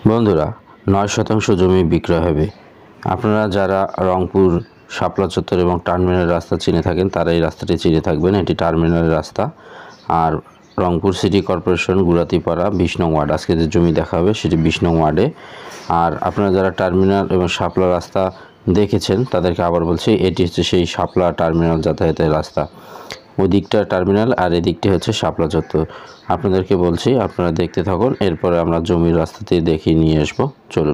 বন্ধুরা ৯ শতাংশ জমি বিক্রয় হবে। আপনারা যারা রংপুর শাপলা চত্বর এবং টার্মিনাল রাস্তা চিনে থাকেন তারা এই রাস্তাটি চিনে থাকবেন। এটি টার্মিনাল রাস্তা। আর রংপুর সিটি কর্পোরেশন গুরাতিপাড়া ২০ নং ওয়ার্ড, আজকে যে জমি দেখা হবে সেটি ২০ নং ওয়ার্ডে। আর আপনারা যারা টার্মিনাল এবং শাপলা রাস্তা দেখেছেন তাদেরকে আবার বলছি, এটি হচ্ছে সেই শাপলা টার্মিনাল যাতায়াতের রাস্তা। ওই দিকটা টার্মিনাল আর এদিকটি হচ্ছে শাপলা চত্বর। আপনাদেরকে বলছি, আপনারা দেখতে থাকুন, এরপরে আমরা জমির রাস্তাতে দেখিয়ে নিয়ে আসবো। চলুন।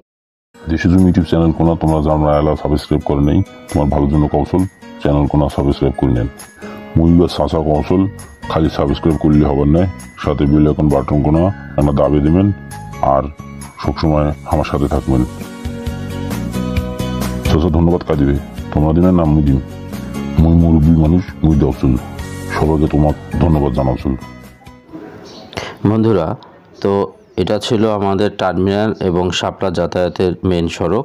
দেশি জমি ইউটিউব চ্যানেল কোনা তোমরা জানা এলা সাবস্ক্রাইব করে নেই, তোমার ভালোর জন্য কৌশল চ্যানেল কোনা সাবস্ক্রাইব করে নেন। মুইবার সাঁচা কৌশল খালি সাবস্ক্রাইব করলে হবে না, সাথে বেল আইকন বাটন কোনা একটা দাবি দেবেন আর সবসময় আমার সাথে থাকবেন। চাচা ধন্যবাদ কাজ দিবে, তোমরা দিবেন না মুই দিন। মুই মুরব্বী মানুষ, মুই দর্শন, সবাইকে তোমার ধন্যবাদ জানাচ্ছিল। বন্ধুরা, তো এটা ছিল আমাদের টার্মিনাল এবং শাপলা যাতায়াতের মেন সড়ক।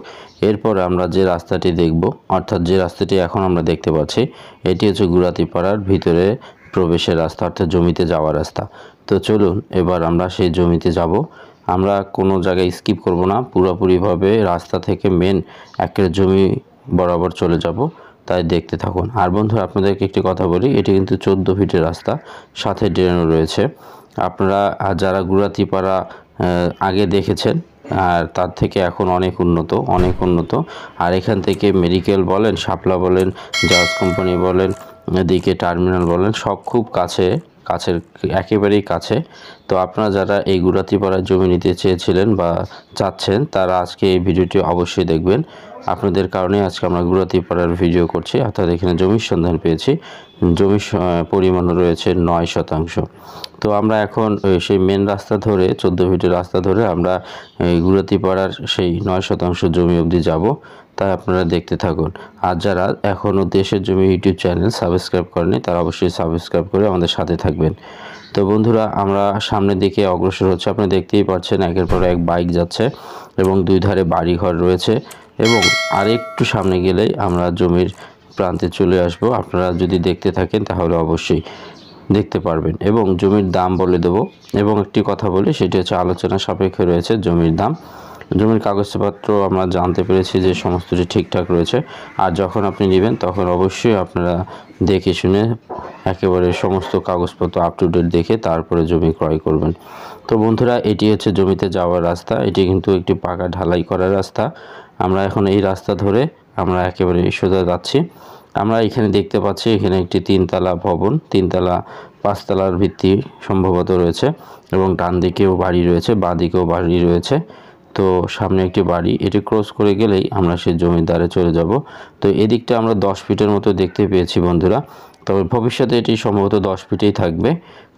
এরপর আমরা যে রাস্তাটি দেখব, অর্থাৎ যে রাস্তাটি এখন আমরা দেখতে পাচ্ছি, এটি হচ্ছে গুরাতিপাড়ার ভিতরে প্রবেশের রাস্তা, অর্থাৎ জমিতে যাওয়ার রাস্তা। তো চলুন এবার আমরা সেই জমিতে যাব। আমরা কোনো জায়গায় স্কিপ করব না, পুরোপুরিভাবে রাস্তা থেকে মেন একের জমি বরাবর চলে যাব, তাই দেখতে থাকুন। আর বন্ধুরা, আপনাদেরকে একটি কথা বলি, এটি কিন্তু 14 ফিটের রাস্তা, সাথে ড্রেনও রয়েছে। আপনারা যারা গুরাতিপাড়া আগে দেখেছেন আর তার থেকে এখন অনেক উন্নত। আর এখান থেকে মেডিকেল বলেন, শাপলা বলেন, জাজ কোম্পানি বলেন, এদিকে টার্মিনাল বলেন, সব খুব কাছের একেবারেই কাছে। তো আপনারা যারা এই গুরাতিপাড়ার জমি নিতে চেয়েছিলেন বা চাচ্ছেন, তারা আজকে এই ভিডিওটি অবশ্যই দেখবেন। আপনাদের কারণে আজকে আমরা গুরাতিপাড়ার ভিডিও করছি। অর্থাৎ এখানে জমির সন্ধান পেয়েছি, জমির পরিমাণ রয়েছে 9 শতাংশ। তো আমরা এখন সেই মেন রাস্তা ধরে 14 ফিটের রাস্তা ধরে আমরা এই গুরাতিপাড়ার সেই 9 শতাংশ জমি অবধি যাব, তাই আপনারা দেখতে থাকুন। আর যারা এখনও দেশের জমি ইউটিউব চ্যানেল সাবস্ক্রাইব করেনি তারা অবশ্যই সাবস্ক্রাইব করে আমাদের সাথে থাকবেন। তো বন্ধুরা, আমরা সামনের দিকে অগ্রসর হচ্ছে। আপনি দেখতেই পাচ্ছেন একের পর এক বাইক যাচ্ছে এবং দুই ধারে বাড়িঘর রয়েছে, এবং আরেকটু সামনে গেলেই আমরা জমির প্রান্তে চলে আসব। আপনারা যদি দেখতে থাকেন তাহলে অবশ্যই দেখতে পারবেন এবং জমির দাম বলে দেব। এবং একটি কথা বলি, সেটি হচ্ছে আলোচনা সাপেক্ষে রয়েছে জমির দাম। জমির কাগজপত্র আমরা জানতে পেরেছি যে সমস্তটি ঠিকঠাক রয়েছে। আর যখন আপনি নেবেন তখন অবশ্যই আপনারা দেখে শুনে একেবারে সমস্ত কাগজপত্র আপ টু ডেট দেখে তারপরে জমি ক্রয় করবেন। তো বন্ধুরা, এটি হচ্ছে জমিতে যাওয়ার রাস্তা। এটি কিন্তু একটি পাকা ঢালাই করা রাস্তা। আমরা এখন এই রাস্তা ধরে আমরা একেবারে সোজা যাচ্ছি। আমরা এখানে দেখতে পাচ্ছি এখানে একটি 3তলা ভবন, 3তলা 5তলার ভিত্তি সম্ভবত রয়েছে, এবং ডান দিকেও বাড়ি রয়েছে, বাঁ দিকেও বাড়ি রয়েছে। তো সামনে একটি বাড়ি, এটি ক্রস করে গেলেই আমরা সেই জমিদারে চলে যাব। তো এদিকটা আমরা 10 ফিটের মতো দেখতে পেয়েছি বন্ধুরা, তবে ভবিষ্যতে এটি সম্ভবত 10 ফিটেই থাকবে।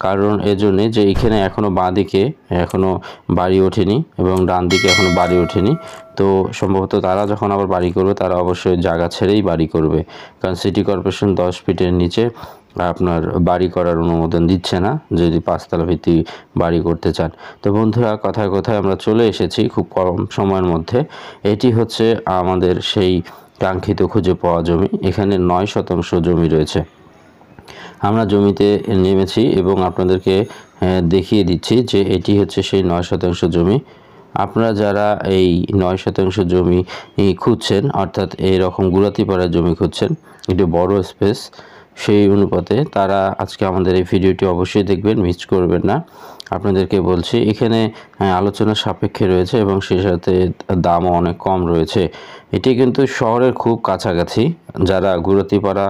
কারণ এজন্যে যে এখানে এখনও বাঁ দিকে এখনও বাড়ি ওঠেনি এবং ডান দিকে এখনও বাড়ি ওঠেনি। তো সম্ভবত তারা যখন আবার বাড়ি করবে তারা অবশ্যই জায়গা ছেড়েই বাড়ি করবে, কারণ সিটি কর্পোরেশন 10 ফিটের নিচে আপনার বাড়ি করার অনুমোদন দিচ্ছে না যদি 5তলা ভিত্তি বাড়ি করতে চান। তো বন্ধুরা, কথায় কথায় আমরা চলে এসেছি খুব কম সময়ের মধ্যে। এটি হচ্ছে আমাদের সেই কাঙ্ক্ষিত খুঁজে পাওয়া জমি। এখানে 9 শতাংশ জমি রয়েছে। আমরা জমিতে নেমেছি এবং আপনাদেরকে দেখিয়ে দিচ্ছি যে এটি হচ্ছে সেই 9 শতাংশ জমি। আপনারা যারা এই 9 শতাংশ জমি খুঁজছেন, অর্থাৎ এইরকম গুরাতিপাড়ার জমি খুঁজছেন, একটু বড় স্পেস, সেই অনুপাতে তারা আজকে আমাদের এই ভিডিওটি অবশ্যই দেখবেন, মিস করবেন না। আপনাদেরকে বলছি এখানে আলোচনা সাপেক্ষে রয়েছে এবং সেই সাথে দামও অনেক কম রয়েছে। এটি কিন্তু শহরের খুব কাছাকাছি। যারা গুরাতিপাড়া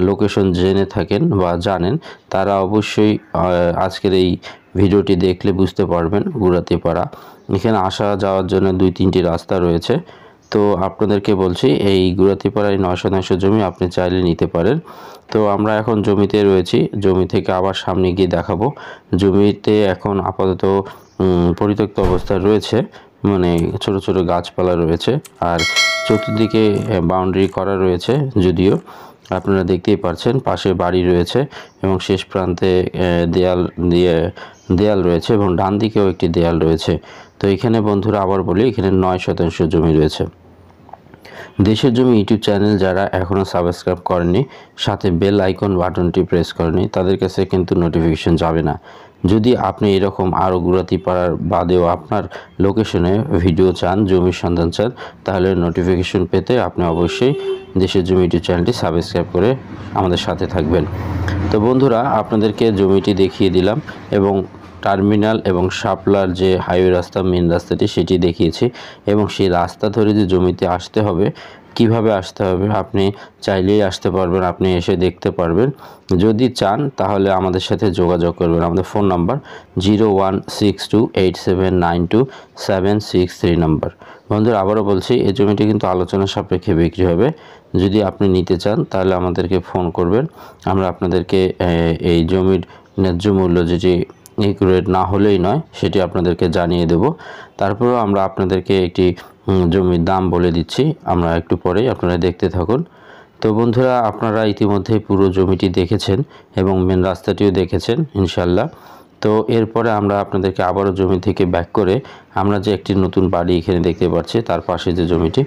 লোকেশন জেনে থাকেন বা জানেন তারা অবশ্যই আজকের এই ভিডিওটি দেখলে বুঝতে পারবেন গুরাতিপাড়া। এখানে আসা যাওয়ার জন্য 2-3টি রাস্তা রয়েছে। তো আপনাদেরকে বলছি এই গুরাতিপাড়ায় 9 শতাংশ জমি আপনি চাইলে নিতে পারেন। তো আমরা এখন জমিতে রয়েছি, জমি থেকে আবার সামনে গিয়ে দেখাবো। জমিতে এখন আপাতত পরিত্যক্ত অবস্থায় রয়েছে, মানে ছোট ছোট গাছপালা রয়েছে, আর চতুর্দিকে বাউন্ডারি করা রয়েছে। যদিও আপনারা দেখতেই পাচ্ছেন পাশে বাড়ি রয়েছে এবং শেষ প্রান্তে দেয়াল রয়েছে এবং ডান দিকেও একটি দেয়াল রয়েছে। তো এখানে বন্ধুরা আবার বলি, এখানে 9 শতাংশ জমি রয়েছে। দেশের জমি ইউটিউব চ্যানেল যারা এখনও সাবস্ক্রাইব করেনি, সাথে বেল আইকন বাটনটি প্রেস করেনি, তাদের কাছে কিন্তু নোটিফিকেশন যাবে না। যদি আপনি এরকম আরও গুরাতিপাড়ার বাদেও আপনার লোকেশনে ভিডিও চান, জমির সন্ধান চান, তাহলে নোটিফিকেশন পেতে আপনি অবশ্যই দেশের জমি ইউটিউব চ্যানেলটি সাবস্ক্রাইব করে আমাদের সাথে থাকবেন। তো বন্ধুরা, আপনাদেরকে জমিটি দেখিয়ে দিলাম এবং টার্মিনাল এবং শাপলার যে হাইওয়ে রাস্তা, মেন রাস্তাটি, সেটি দেখিয়েছি এবং সেই রাস্তা ধরে যে জমিতে আসতে হবে, কিভাবে আসতে হবে, আপনি চাইলেই আসতে পারবেন, আপনি এসে দেখতে পারবেন। যদি চান তাহলে আমাদের সাথে যোগাযোগ করবেন। আমাদের ফোন নাম্বার 016287927763 নাম্বার। বন্ধুরা, আবারও বলছি, এই জমিটি কিন্তু আলোচনা সাপেক্ষে বিক্রি হবে। যদি আপনি নিতে চান তাহলে আমাদেরকে ফোন করবেন, আমরা আপনাদেরকে এই জমির ন্যায্য মূল্য, যেটি একুরেট না হলেই নয়, সেটি আপনাদেরকে জানিয়ে দেব। তারপরেও আমরা আপনাদেরকে একটি জমির দাম বলে দিচ্ছি, আমরা একটু পরেই, আপনারা দেখতে থাকুন। তো বন্ধুরা, আপনারা ইতিমধ্যে পুরো জমিটি দেখেছেন এবং মেন রাস্তাটিও দেখেছেন ইনশাল্লাহ। তো এরপরে আমরা আপনাদেরকে আবারও জমি থেকে ব্যাক করে আমরা যে একটি নতুন বাড়ি এখানে দেখতে পাচ্ছি, তার পাশে যে জমিটি,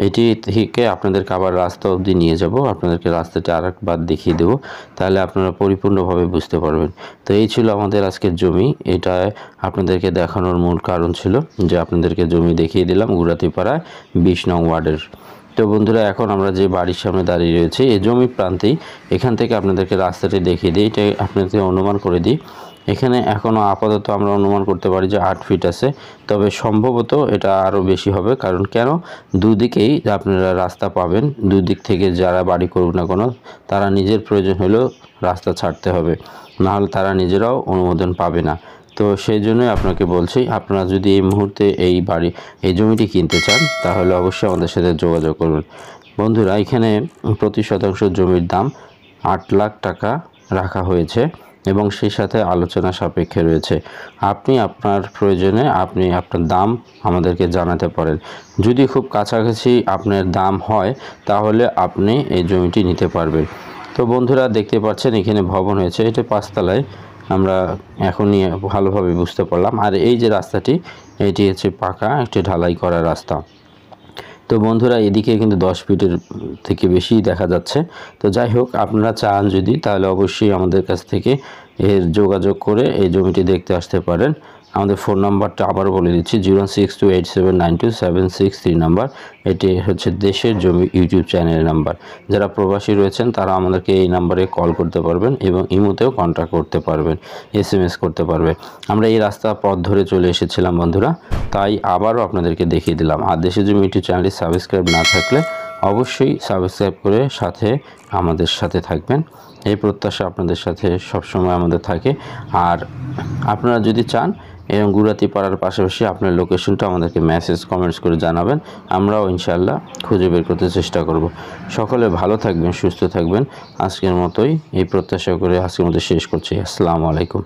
এটি থেকে আপনাদেরকে আবার রাস্তা অবধি নিয়ে যাব, আপনাদেরকে রাস্তাটি আরেকবার দেখিয়ে দেব, তাহলে আপনারা পরিপূর্ণভাবে বুঝতে পারবেন। তো এই ছিল আমাদের আজকের জমি। এটা আপনাদেরকে দেখানোর মূল কারণ ছিল যে আপনাদেরকে জমি দেখিয়ে দিলাম গুরাতিপাড়ায় 20 নং ওয়ার্ডের। তো বন্ধুরা, এখন আমরা যে বাড়ির সামনে দাঁড়িয়ে রয়েছে, এই জমির প্রান্তেই, এখান থেকে আপনাদেরকে রাস্তাটি দেখিয়ে দিই। এটা আপনাদেরকে অনুমান করে দিই, এখানে এখনও আপাতত আমরা অনুমান করতে পারি যে 8 ফিট আছে, তবে সম্ভবত এটা আরও বেশি হবে। কারণ কেন, দুদিকেই আপনারা রাস্তা পাবেন, দুদিক থেকে যারা বাড়ি করুক না কোনো, তারা নিজের প্রয়োজন হলেও রাস্তা ছাড়তে হবে, নাহলে তারা নিজেরাও অনুমোদন পাবে না। তো সেই জন্যই আপনাকে বলছি, আপনারা যদি এই মুহূর্তে এই জমিটি কিনতে চান তাহলে অবশ্যই আমাদের সাথে যোগাযোগ করবেন। বন্ধুরা, এখানে প্রতি শতাংশ জমির দাম 8 লাখ টাকা রাখা হয়েছে এবং সেই সাথে আলোচনা সাপেক্ষে রয়েছে। আপনি আপনার প্রয়োজনে আপনি আপনার দাম আমাদেরকে জানাতে পারেন। যদি খুব কাছাকাছি আপনার দাম হয় তাহলে আপনি এই জমিটি নিতে পারবেন। তো বন্ধুরা, দেখতে পাচ্ছেন এখানে ভবন হয়েছে, এটা 5 তলায়, আমরা এখনই ভালোভাবে বুঝতে পারলাম। আর এই যে রাস্তাটি, এটি হচ্ছে পাকা একটি ঢালাই করা রাস্তা। তো বন্ধুরা, এদিকে কিন্তু 10 ফিটের থেকে বেশি দেখা যাচ্ছে। তো যাই হোক, আপনারা চান যদি, তাহলে অবশ্যই আমাদের কাছ থেকে এর যোগাযোগ করে এই জমিটি দেখতে আসতে পারেন। আমাদের ফোন নাম্বারটা আবারও বলে দিচ্ছি, 016287927763 নাম্বার। এটি হচ্ছে দেশের জমি ইউটিউব চ্যানেলের নাম্বার। যারা প্রবাসী রয়েছেন তারা আমাদেরকে এই নাম্বারে কল করতে পারবেন এবং ইমোতেও কন্ট্যাক্ট করতে পারবেন, SMS করতে পারবেন। আমরা এই রাস্তা পথ ধরে চলে এসেছিলাম বন্ধুরা, তাই আবারও আপনাদেরকে দেখিয়ে দিলাম। আর দেশের জমি ইউটিউব চ্যানেলটি সাবস্ক্রাইব না থাকলে অবশ্যই সাবস্ক্রাইব করে আমাদের সাথে থাকবেন। এই প্রত্যাশা আপনাদের সাথে সবসময় আমাদের থাকে। আর আপনারা যদি চান এবং গুরাতিপাড়ার পাশাপাশি আপনার লোকেশনটা আমাদেরকে মেসেজ, কমেন্টস করে জানাবেন, আমরাও ইনশাল্লাহ খুঁজে বের করতে চেষ্টা করব। সকলে ভালো থাকবেন, সুস্থ থাকবেন। আজকের মতোই এই প্রত্যাশা করে আজকের মতো শেষ করছি। আসসালামু আলাইকুম।